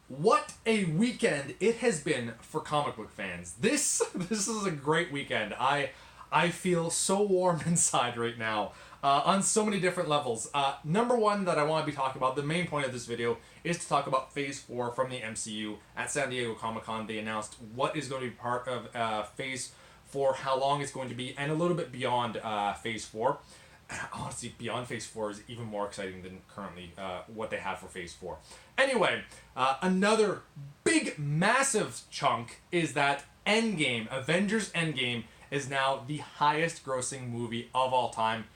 What a weekend it has been for comic book fans. This is a great weekend. I feel so warm inside right now on so many different levels. Number one that I want to be talking about, the main point of this video, is to talk about Phase 4 from the MCU. At San Diego Comic-Con, they announced what is going to be part of Phase 4, how long it's going to be, and a little bit beyond Phase 4. Honestly, beyond Phase 4 is even more exciting than currently what they have for Phase 4. Anyway, another big, massive chunk is that Endgame, Avengers Endgame, is now the highest grossing movie of all time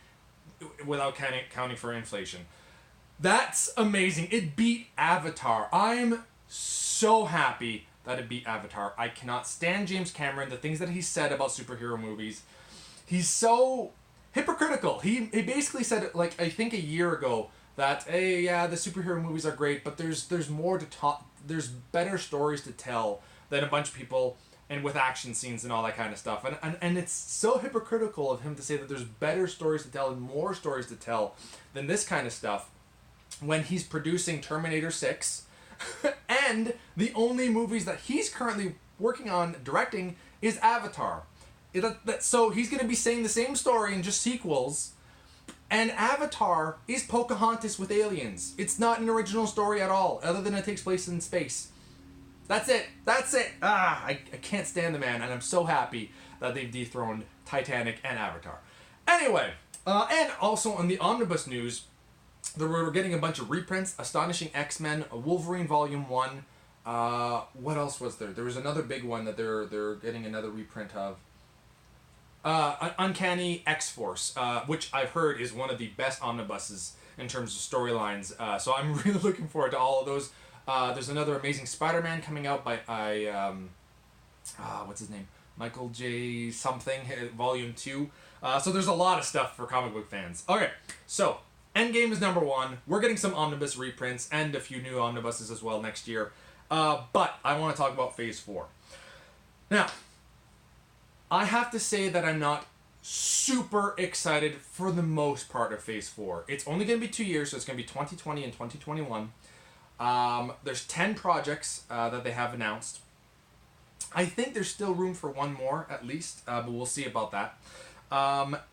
without counting for inflation. That's amazing. It beat Avatar. I'm so happy that it beat Avatar. I cannot stand James Cameron, the things that he said about superhero movies. He's so hypocritical. He basically said, like, I think a year ago, that, hey, yeah, the superhero movies are great, but there's more to talk. There's better stories to tell than a bunch of people, and with action scenes and all that kind of stuff. And it's so hypocritical of him to say that there's better stories to tell and more stories to tell than this kind of stuff when he's producing Terminator 6 and the only movies that he's currently working on directing is Avatar. So he's going to be saying the same story in just sequels. And Avatar is Pocahontas with aliens. It's not an original story at all, other than it takes place in space. That's it. I can't stand the man, and I'm so happy that they've dethroned Titanic and Avatar. Anyway, and also on the omnibus news, we're getting a bunch of reprints. Astonishing X-Men, Wolverine Volume 1. What else was there? There was another big one that they're getting another reprint of. Uncanny X-Force, which I've heard is one of the best omnibuses in terms of storylines. So I'm really looking forward to all of those. There's another Amazing Spider-Man coming out by what's his name? Michael J. something, Volume 2. So there's a lot of stuff for comic book fans. Okay, so Endgame is number one. We're getting some omnibus reprints and a few new omnibuses as well next year. But I want to talk about Phase 4. Now, I have to say that I'm not super excited for the most part of Phase 4. It's only going to be 2 years, so it's going to be 2020 and 2021. There's 10 projects that they have announced. I think there's still room for one more, at least, but we'll see about that.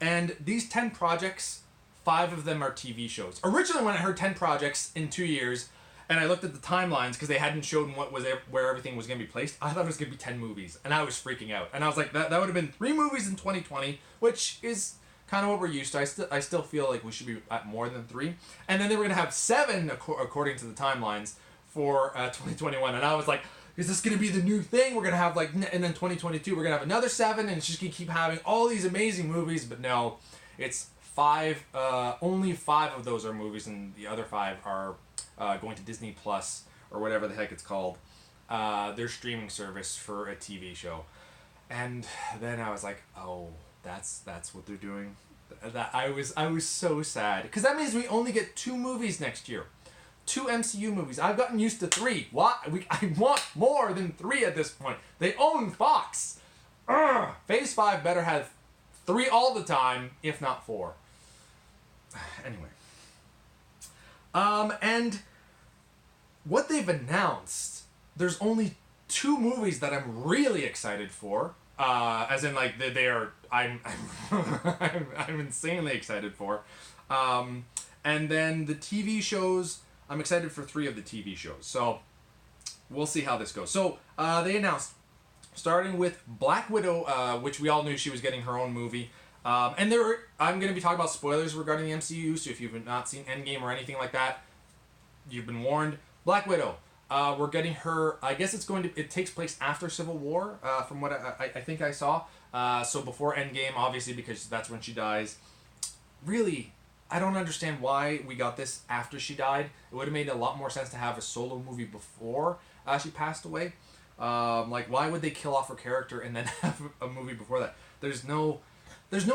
And these 10 projects, 5 of them are TV shows. Originally, when I heard 10 projects in 2 years, and I looked at the timelines because they hadn't shown where everything was going to be placed, I thought it was going to be 10 movies, and I was freaking out. And I was like, that would have been 3 movies in 2020, which is kind of what we're used to. I still feel like we should be at more than 3. And then they were going to have 7, according to the timelines, for 2021. And I was like, is this going to be the new thing? We're going to have, like, and then 2022, we're going to have another 7, and it's just going to keep having all these amazing movies. But no, it's 5. Only 5 of those are movies, and the other 5 are going to Disney Plus, or whatever the heck it's called, their streaming service for a TV show. And then I was like, oh, that's what they're doing. That I was so sad, because that means we only get 2 movies next year, 2 MCU movies. I've gotten used to 3. I want more than 3 at this point. They own Fox. Phase 5 better have 3 all the time, if not 4. Anyway. And what they've announced, there's only 2 movies that I'm really excited for. As in, like, I'm insanely excited for. And then the TV shows, I'm excited for 3 of the TV shows. So we'll see how this goes. So they announced, starting with Black Widow, which we all knew she was getting her own movie. And I'm going to be talking about spoilers regarding the MCU, so if you've not seen Endgame or anything like that, you've been warned. Black Widow, we're getting her, I guess it takes place after Civil War, from what I think I saw. So before Endgame, obviously, because that's when she dies. Really, I don't understand why we got this after she died. It would have made a lot more sense to have a solo movie before she passed away. Like, why would they kill off her character and then have a movie before that? There's no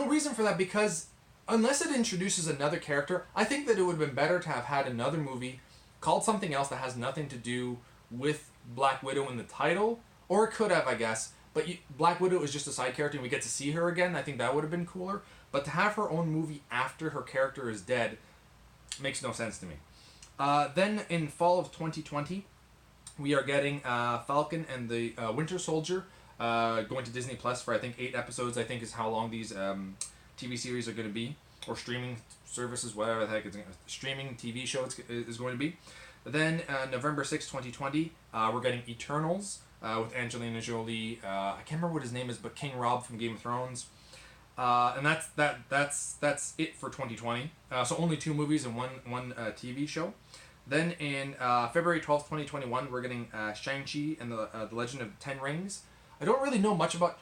reason for that, because unless it introduces another character, I think that it would have been better to have had another movie called something else that has nothing to do with Black Widow in the title. Or it could have, I guess. But Black Widow is just a side character and we get to see her again. I think that would have been cooler. But to have her own movie after her character is dead makes no sense to me. Then in fall of 2020, We are getting Falcon and the Winter Soldier going to Disney Plus for I think 8 episodes. I think is how long these TV series are going to be, or streaming services, whatever the heck it's streaming TV show is going to be. Then November 6th, 2020, we're getting Eternals with Angelina Jolie. I can't remember what his name is, but King Rob from Game of Thrones. And that's it for 2020. So only 2 movies and one TV show. Then in February 12th, 2021, we're getting Shang-Chi and the Legend of Ten Rings. I don't really know much about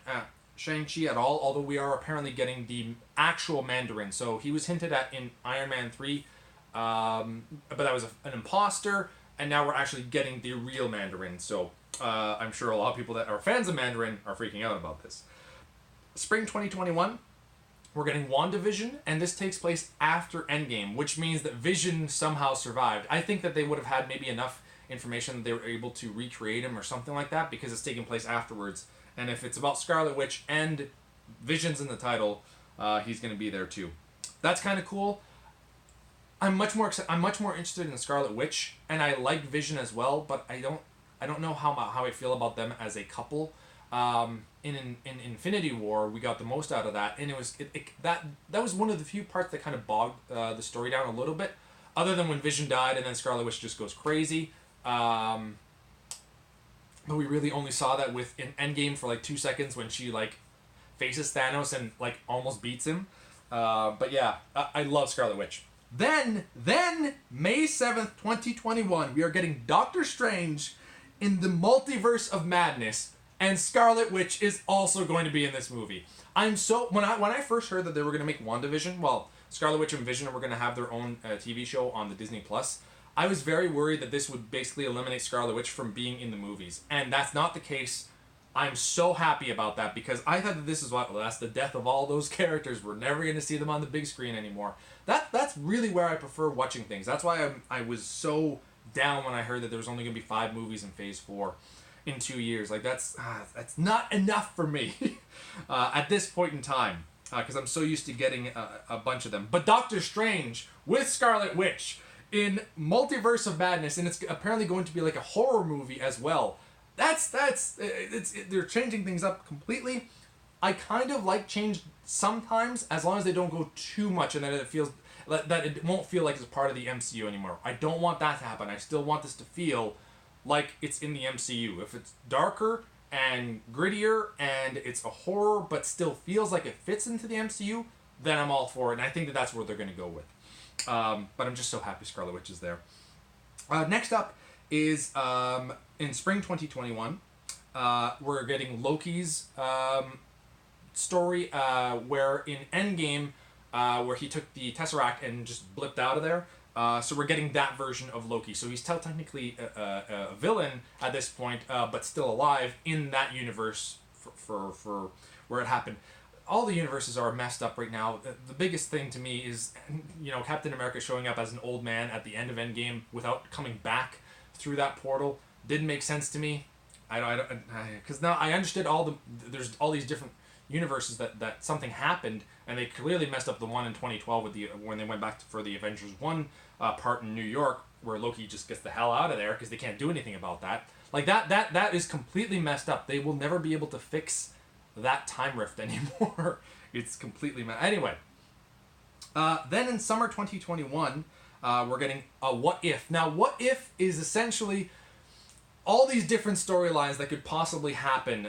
Shang-Chi at all, although we are apparently getting the actual Mandarin. So he was hinted at in Iron Man 3, but that was an imposter, and now we're actually getting the real Mandarin. So I'm sure a lot of people that are fans of Mandarin are freaking out about this. Spring 2021, we're getting Wanda Vision, and this takes place after Endgame, which means that Vision somehow survived. I think that they would have had maybe enough information that they were able to recreate him or something like that, because it's taking place afterwards. And if it's about Scarlet Witch and Vision's in the title, he's going to be there too. That's kind of cool. I'm much more interested in Scarlet Witch, and I like Vision as well, but I don't know how I feel about them as a couple. In Infinity War, we got the most out of that, and that was one of the few parts that kind of bogged the story down a little bit, other than when Vision died and then Scarlet Witch just goes crazy. But we really only saw that in Endgame for like 2 seconds when she like faces Thanos and like almost beats him. But yeah, I love Scarlet Witch. Then May 7th, 2021, we are getting Doctor Strange in the Multiverse of Madness. And Scarlet Witch is also going to be in this movie. When I first heard that they were going to make WandaVision, well, Scarlet Witch and Vision were going to have their own TV show on the Disney Plus. I was very worried that this would basically eliminate Scarlet Witch from being in the movies, and that's not the case. I'm so happy about that, because I thought that this is that's the death of all those characters. We're never going to see them on the big screen anymore. That's really where I prefer watching things. That's why I was so down when I heard that there was only going to be 5 movies in Phase 4. In 2 years. Like that's not enough for me at this point in time, because I'm so used to getting a bunch of them. But Doctor Strange with Scarlet Witch in Multiverse of Madness, and it's apparently going to be like a horror movie as well. They're changing things up completely. I kind of like change sometimes, as long as they don't go too much and that it won't feel like it's part of the MCU anymore. I don't want that to happen. I still want this to feel like it's in the MCU. If it's darker and grittier and it's a horror but still feels like it fits into the MCU, then I'm all for it, and I think that that's where they're going to go with. But I'm just so happy Scarlet Witch is there. Next up is in spring 2021, we're getting Loki's story, where in Endgame, where he took the Tesseract and just blipped out of there. So we're getting that version of Loki. So he's still technically a villain at this point, but still alive in that universe for where it happened. All the universes are messed up right now. The biggest thing to me is, Captain America showing up as an old man at the end of Endgame without coming back through that portal didn't make sense to me. Because now I understood there's all these different universes that something happened, and they clearly messed up the one in 2012 when they went back for the Avengers 1 part in New York, where Loki just gets the hell out of there because they can't do anything about that. Like that is completely messed up. They will never be able to fix that time rift anymore. It's completely messed. Anyway, then in summer 2021, we're getting a What If. Now, What If is essentially all these different storylines that could possibly happen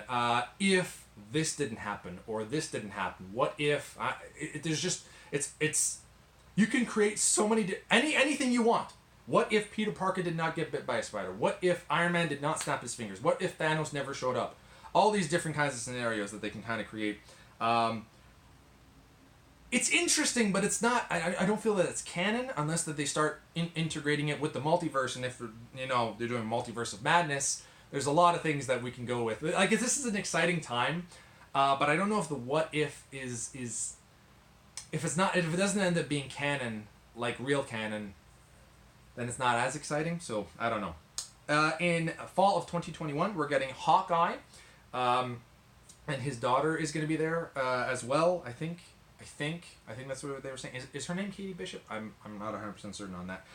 if this didn't happen or this didn't happen. What if? It's you can create so many anything you want. What if Peter Parker did not get bit by a spider? What if Iron Man did not snap his fingers? What if Thanos never showed up? All these different kinds of scenarios that they can kind of create. It's interesting, but it's not. I don't feel that it's canon unless that they start integrating it with the multiverse. And if they're doing Multiverse of Madness, there's a lot of things that we can go with. Like, this is an exciting time, but I don't know if the What If is if it doesn't end up being canon, like real canon, then it's not as exciting. So I don't know. In fall of 2021, we're getting Hawkeye, and his daughter is going to be there as well. I think that's what they were saying. Is her name Katie Bishop? I'm not 100% certain on that.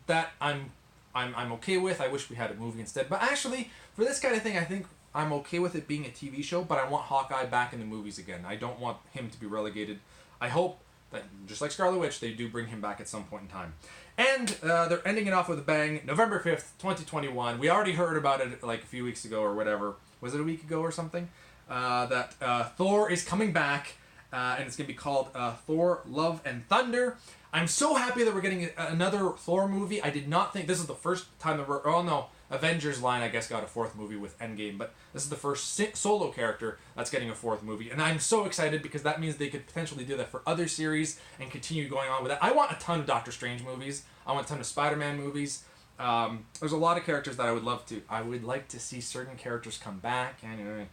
That I'm I'm okay with. I wish we had a movie instead. But actually, for this kind of thing, I think I'm okay with it being a TV show, but I want Hawkeye back in the movies again. I don't want him to be relegated. I hope that, just like Scarlet Witch, they do bring him back at some point in time. And they're ending it off with a bang. November 5th, 2021. We already heard about it like a few weeks ago or whatever. Was it a week ago or something? That Thor is coming back, and it's going to be called Thor Love and Thunder. I'm so happy that we're getting another Thor movie. I did not think this is the first time that we're... Oh, no. Avengers line, I guess, got a fourth movie with Endgame, but this is the first solo character that's getting a fourth movie. And I'm so excited because that means they could potentially do that for other series and continue going on with that. I want a ton of Doctor Strange movies. I want a ton of Spider-Man movies. There's a lot of characters that I would love to... I would like to see certain characters come back. Anyway,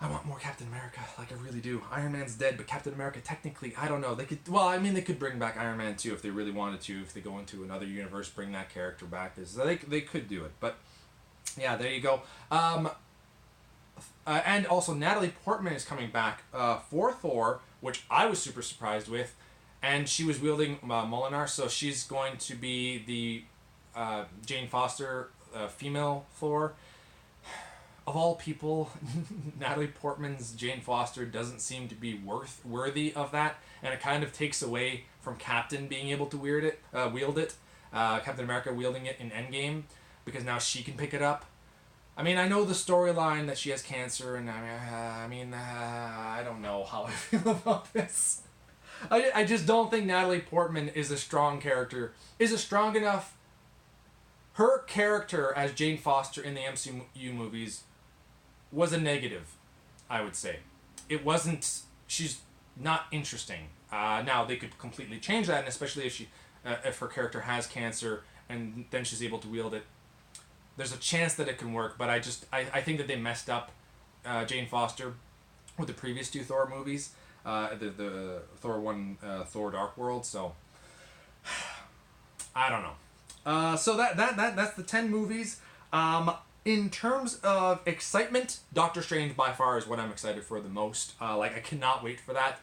I want more Captain America, like I really do. Iron Man's dead, but Captain America, technically, I don't know. They could, well, I mean, they could bring back Iron Man too if they really wanted to. If they go into another universe, bring that character back. They could do it. But yeah, there you go. And also, Natalie Portman is coming back for Thor, which I was super surprised with. And she was wielding Mjolnir, so she's going to be the Jane Foster female Thor. Of all people, Natalie Portman's Jane Foster doesn't seem to be worthy of that, and it kind of takes away from Captain being able to wield it, Captain America wielding it in Endgame, because now she can pick it up. I mean, I know the storyline that she has cancer, and I don't know how I feel about this. I just don't think Natalie Portman is a strong character, is a strong enough... Her character as Jane Foster in the MCU movies was a negative, I would say. It wasn't... She's not interesting. Now, they could completely change that, and especially if her character has cancer and then she's able to wield it. There's a chance that it can work, but I think that they messed up Jane Foster with the previous two Thor movies. The Thor 1, Thor Dark World, so... I don't know. So that's the 10 movies. In terms of excitement, Doctor Strange by far is what I'm excited for the most. I cannot wait for that.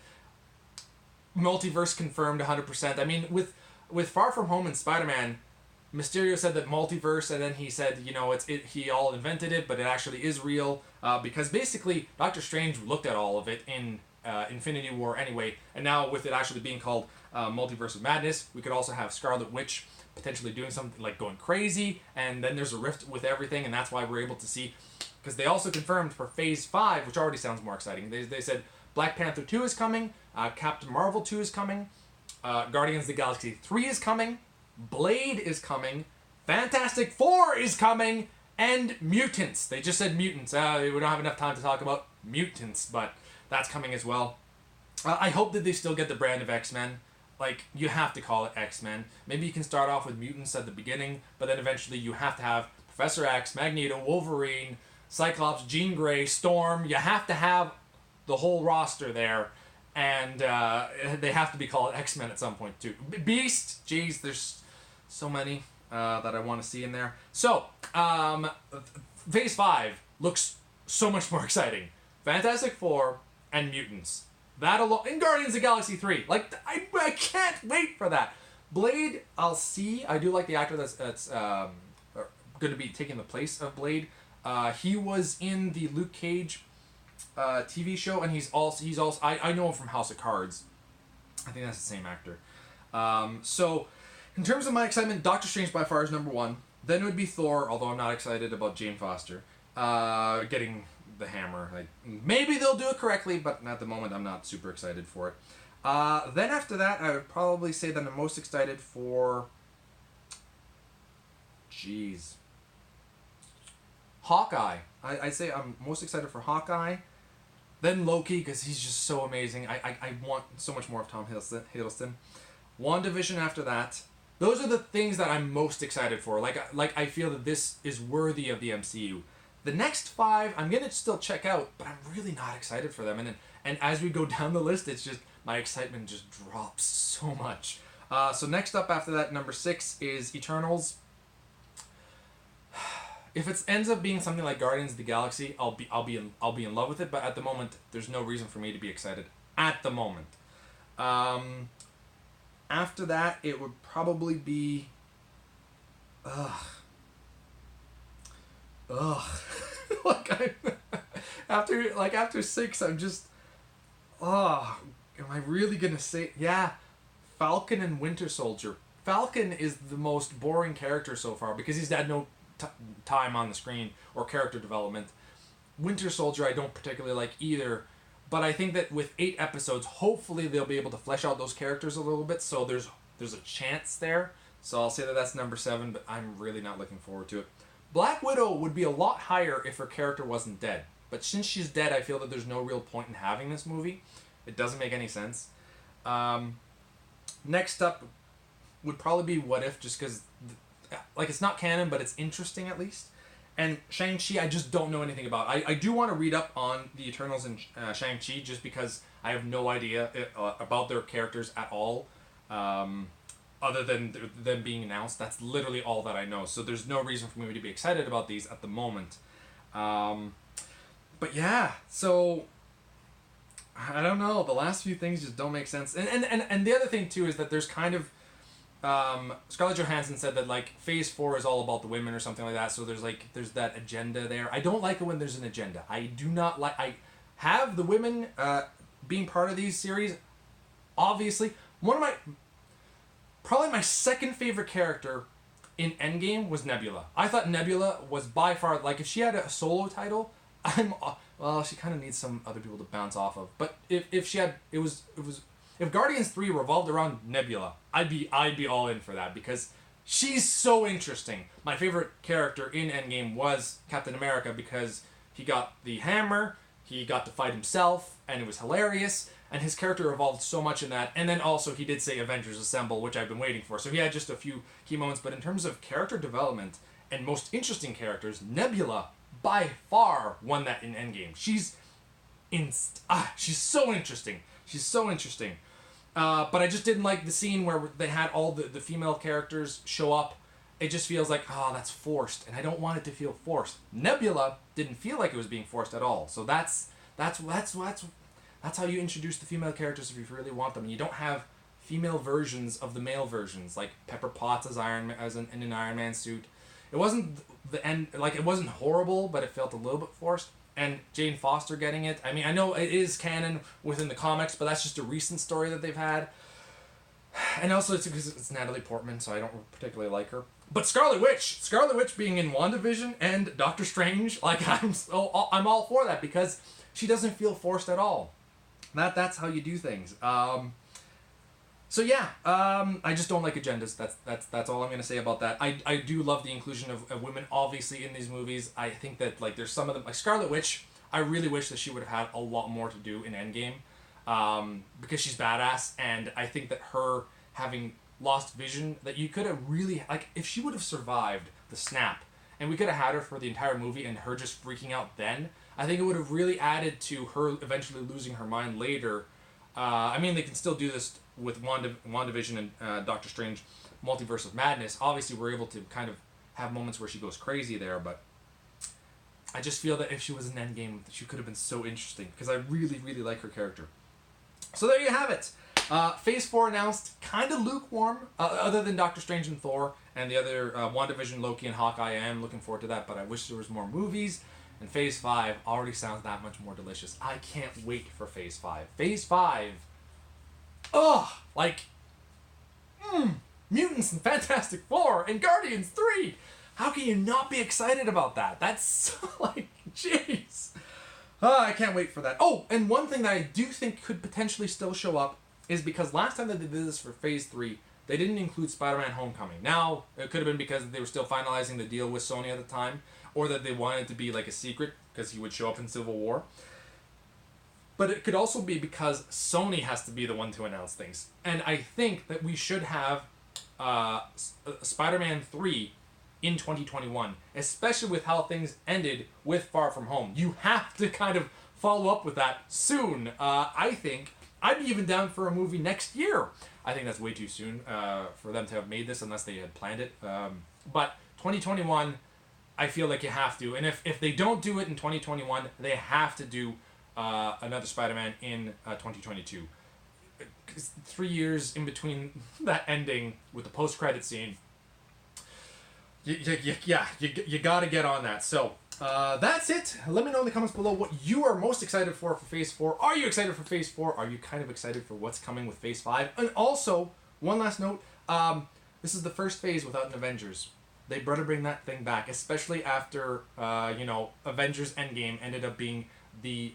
Multiverse confirmed 100%. I mean, with Far From Home and Spider-Man, Mysterio said that multiverse, and then he said, he all invented it, but it actually is real. Because basically, Doctor Strange looked at all of it in Infinity War anyway, and now with it actually being called Multiverse of Madness, we could also have Scarlet Witch potentially doing something like going crazy, and then there's a rift with everything, and that's why we're able to see, because they also confirmed for Phase 5, which already sounds more exciting, they said Black Panther 2 is coming, Captain Marvel 2 is coming, Guardians of the Galaxy 3 is coming, Blade is coming, Fantastic Four is coming, and Mutants. They just said Mutants. We don't have enough time to talk about Mutants, but that's coming as well. I hope that they still get the brand of X-Men. You have to call it X-Men. Maybe you can start off with mutants at the beginning, but then eventually you have to have Professor X, Magneto, Wolverine, Cyclops, Jean Grey, Storm. You have to have the whole roster there, and they have to be called X-Men at some point too. Beast, jeez, there's so many that I want to see in there. So, Phase 5 looks so much more exciting. Fantastic Four and Mutants. That alone, in Guardians of the Galaxy 3. I can't wait for that. Blade, I'll see. I do like the actor that's going to be taking the place of Blade. He was in the Luke Cage TV show, and he's also I know him from House of Cards. I think that's the same actor. So, in terms of my excitement, Doctor Strange by far is number one. Then it would be Thor, although I'm not excited about Jane Foster getting the hammer. Maybe they'll do it correctly, but at the moment I'm not super excited for it. Then after that, I would probably say that I'm most excited for... Hawkeye. I'd say I'm most excited for Hawkeye. Then Loki, because he's just so amazing. I want so much more of Tom Hiddleston. Wanda Vision after that. Those are the things that I'm most excited for. I feel that this is worthy of the MCU. The next 5, I'm going to still check out, but I'm really not excited for them. And as we go down the list, it's just, my excitement just drops so much. So next up after that, number 6 is Eternals. If it ends up being something like Guardians of the Galaxy, I'll be in love with it, but at the moment, there's no reason for me to be excited. At the moment. After that, it would probably be ugh, ugh. like after 6, I'm just, oh, am I really gonna say, yeah, Falcon and Winter Soldier. Falcon is the most boring character so far because he's had no time on the screen or character development. Winter Soldier I don't particularly like either, but I think that with 8 episodes, hopefully they'll be able to flesh out those characters a little bit. So there's a chance there. So I'll say that that's number 7, but I'm really not looking forward to it. Black Widow would be a lot higher if her character wasn't dead. But since she's dead, I feel that there's no real point in having this movie. It doesn't make any sense. Next up would probably be What If, just because, like, it's not canon, but it's interesting at least. And Shang-Chi, I just don't know anything about. I do want to read up on the Eternals and Shang-Chi just because I have no idea about their characters at all, other than them being announced. That's literally all that I know. So there's no reason for me to be excited about these at the moment. But yeah, so I don't know. The last few things just don't make sense. And the other thing too is that there's kind of Scarlett Johansson said that like Phase 4 is all about the women or something like that. So there's that agenda there. I don't like it when there's an agenda. I do not like. I have the women being part of these series. Obviously, probably my second favorite character in Endgame was Nebula. I thought Nebula was by far, like, if she had a solo title, well, she kind of needs some other people to bounce off of. But if she had, if Guardians 3 revolved around Nebula, I'd be all in for that because she's so interesting. My favorite character in Endgame was Captain America because he got the hammer, he got to fight himself, and it was hilarious. And his character evolved so much in that. And then also he did say Avengers Assemble, which I've been waiting for. So he had just a few key moments. But in terms of character development and most interesting characters, Nebula by far won that in Endgame. She's so interesting. She's so interesting. But I just didn't like the scene where they had all the female characters show up. It just feels like, oh, that's forced. And I don't want it to feel forced. Nebula didn't feel like it was being forced at all. So that's how you introduce the female characters if you really want them. And you don't have female versions of the male versions, like Pepper Potts as in an Iron Man suit. It wasn't the end, like, it wasn't horrible, but it felt a little bit forced. And Jane Foster getting it. I mean, I know it is canon within the comics, but that's just a recent story that they've had. And also it's because it's Natalie Portman, so I don't particularly like her. But Scarlet Witch being in Wanda Vision and Doctor Strange, like, I'm all for that because she doesn't feel forced at all. That's how you do things. So yeah, I just don't like agendas. That's all I'm gonna say about that. I do love the inclusion of women, obviously, in these movies. I think that, like, there's some of them, like Scarlet Witch. I really wish that she would have had a lot more to do in Endgame, because she's badass, and I think that her having lost Vision, that you could have really, like, if she would have survived the snap, and we could have had her for the entire movie, and her just freaking out then, I think it would have really added to her eventually losing her mind later. I mean, they can still do this with WandaVision and Doctor Strange Multiverse of Madness. Obviously, we're able to kind of have moments where she goes crazy there, but I just feel that if she was in Endgame, she could have been so interesting, because I really, really like her character. So there you have it. Phase 4 announced, kind of lukewarm, other than Doctor Strange and Thor, and the other WandaVision, Loki, and Hawkeye. I am looking forward to that, but I wish there was more movies. And Phase 5 already sounds that much more delicious. I can't wait for Phase 5. Phase 5, Mutants and Fantastic Four and Guardians 3. How can you not be excited about that? That's so, like, jeez. I can't wait for that. Oh, and one thing that I do think could potentially still show up is because last time that they did this for Phase 3, they didn't include Spider-Man Homecoming. Now, it could have been because they were still finalizing the deal with Sony at the time, or that they wanted it to be like a secret because he would show up in Civil War. But it could also be because Sony has to be the one to announce things. And I think that we should have Spider-Man 3 in 2021, especially with how things ended with Far From Home. You have to kind of follow up with that soon. I think I'd be even down for a movie next year. I think that's way too soon for them to have made this unless they had planned it. But 2021, I feel like you have to. And if they don't do it in 2021, they have to do another Spider-Man in 2022. 3 years in between that ending with the post-credit scene. You got to get on that. So that's it. Let me know in the comments below what you are most excited for Phase 4. Are you excited for Phase 4? Are you kind of excited for what's coming with Phase 5? And also, one last note, this is the first phase without an Avengers. They better bring that thing back, especially after, Avengers Endgame ended up being the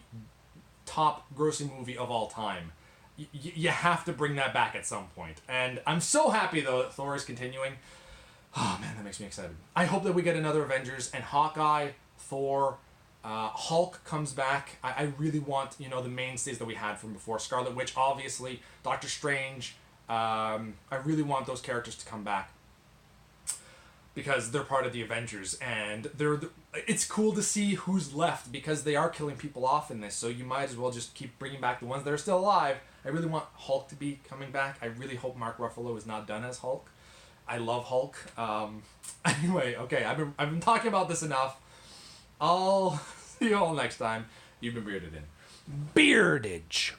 top grossing movie of all time. You have to bring that back at some point. And I'm so happy, though, that Thor is continuing. Oh, man, that makes me excited. I hope that we get another Avengers, and Hawkeye, Thor, Hulk comes back. I really want, the mainstays that we had from before. Scarlet Witch, obviously. Doctor Strange. I really want those characters to come back, because they're part of the Avengers, and it's cool to see who's left, because they are killing people off in this, so you might as well just keep bringing back the ones that are still alive. I really want Hulk to be coming back. I really hope Mark Ruffalo is not done as Hulk. I love Hulk. Anyway, okay, I've been talking about this enough. I'll see you all next time. You've been bearded in. Beardage.